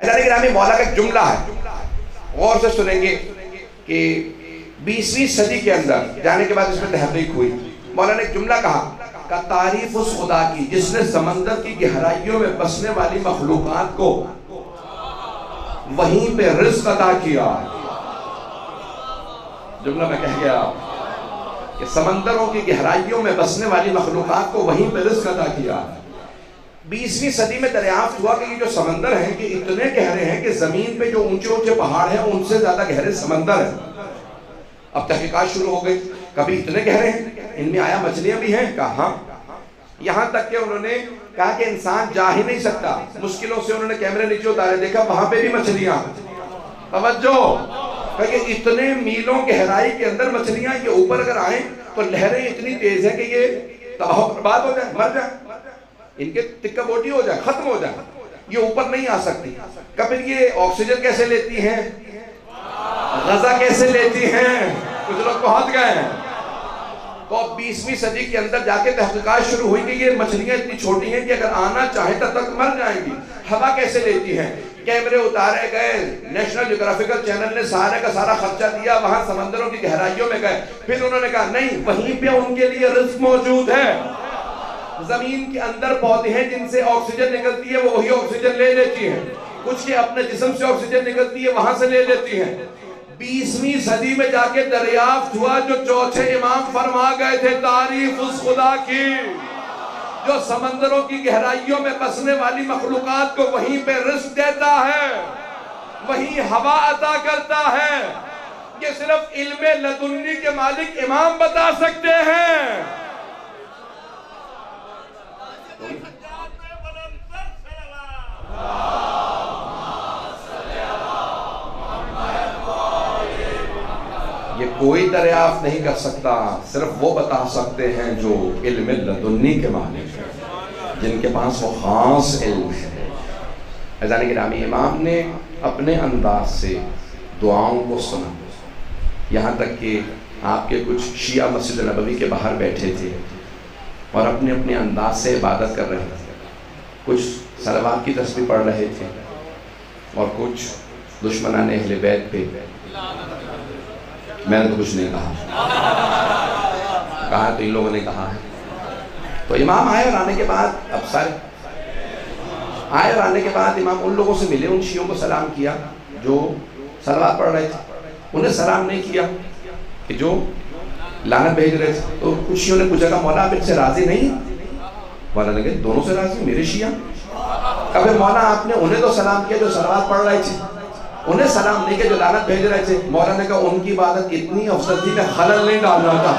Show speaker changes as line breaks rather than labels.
گرامی مولا کا ایک جملہ ہے، غور سے سنیں گے کہ 20ویں صدی کے اندر جانے کے بعد اس میں تحقیق ہوئی. مولا نے ایک جملہ کہا کہ تعریف اس خدا کی جس نے سمندر کی گہرائیوں میں بسنے والی مخلوقات کو وہیں پہ رزق عطا کیا. جملہ میں کہہ گیا کہ سمندروں کی گہرائیوں میں بسنے والی مخلوقات کو وہیں پہ رزق عطا کیا. 20ویں صدی میں دریافت ہوا کہ یہ جو سمندر ہیں کہ اتنے گہرے ہیں کہ زمین پہ جو اونچے اونچے پہاڑ ہیں ان سے زیادہ گہرے سمندر ہیں. اب تحقیقات شروع ہو گئی، کبھی اتنے گہرے ہیں، ان میں آیا مچھلیاں بھی ہیں؟ کہا ہاں. یہاں تک کہ انہوں نے کہا کہ انسان جا ہی نہیں سکتا. مشکلوں سے انہوں نے کیمرے نیچے اتارے، دیکھا وہاں پہ بھی مچھلیاں. توجہ کہ اتنے میلوں گہرائی کے اندر مچھلیاں، یہ اوپر اگر آئیں تو لہریں اتنی تیز ہیں کہ یہ تباہ و برباد ہو جائیں، مر جائیں، ان کے تکہ بوٹی ہو جائے، ختم ہو جائے. یہ اوپر نہیں آ سکتی. پھر یہ آکسیجن کیسے لیتی ہیں، غذا کیسے لیتی ہیں؟ کچھ لوگ پہنچ گئے ہیں. تو اب 20ویں صدی کے اندر جا کے تحقیقات شروع ہوئی کہ یہ مچھلیاں اتنی چھوٹی ہیں کہ اگر آنا چاہیں تک مر جائیں گی. ہوا کیسے لیتی ہیں؟ کیمرے اتارے گئے، نیشنل جیوگرافیکل چینل نے سارے کا سارا خرچہ دیا، وہاں سمندروں کی گہرائیوں میں گئے. پھر انہوں نے کہا نہیں، وہیں پہ ان کے لیے رزق موجود ہے. زمین کے اندر پودے ہیں جن سے آکسیجن نکلتی ہے، وہ وہی آکسیجن لے لیتی ہیں. کچھ کے اپنے جسم سے آکسیجن نکلتی ہے، وہاں سے لے لیتی ہیں. 20ویں صدی میں جا کے دریافت ہوا، جو چوتھے امام فرما گئے تھے تعریف اس خدا کی جو سمندروں کی گہرائیوں میں بسنے والی مخلوقات کو وہیں پہ رزق دیتا ہے، وہیں ہوا عطا کرتا ہے. یہ صرف علم لدنی کے مالک امام بتا سکتے ہیں. یہ کوئی دریافت نہیں کر سکتا، صرف وہ بتا سکتے ہیں جو علم لدنی کے مالک ہیں، جن کے پاس وہ خاص علم ہے. عزیزان گرامی، امام نے اپنے انداز سے دعاؤں کو سنا، یہاں تک کہ آپ کے کچھ شیعہ مسجد نبوی کے باہر بیٹھے تھے اور اپنے اپنے انداز سے عبادت کر رہے تھے. کچھ صلوات کی تسبیح پڑھ رہے تھے اور کچھ دشمنان اہل بیت پہ. میں نے تو کچھ نہیں کہا تو ان لوگوں نے کہا ہے. تو امام آئے اور آنے کے بعد اب سارے آئے اور آنے کے بعد امام ان لوگوں سے ملے، ان شیعوں کو سلام کیا جو صلوات پڑھ رہے تھے. انہیں سلام نہیں کیا کہ جو لعنت بھیج رہے تھے. تو کچھ شیعوں نے پوچھا کہ مولا آپ ان سے راضی نہیں؟ مولا نے کہا دونوں سے راضی، میرے شیعہ. کبھی مولا آپ نے انہیں تو سلام کیا جو صلوات پڑھ رہے تھے، انہیں سلام نہیں کیا جو لعنت بھیج رہے تھے. مولا نے کہا ان کی عبادت اتنی افضل تھی میں خلل نہیں ڈالنا تھا.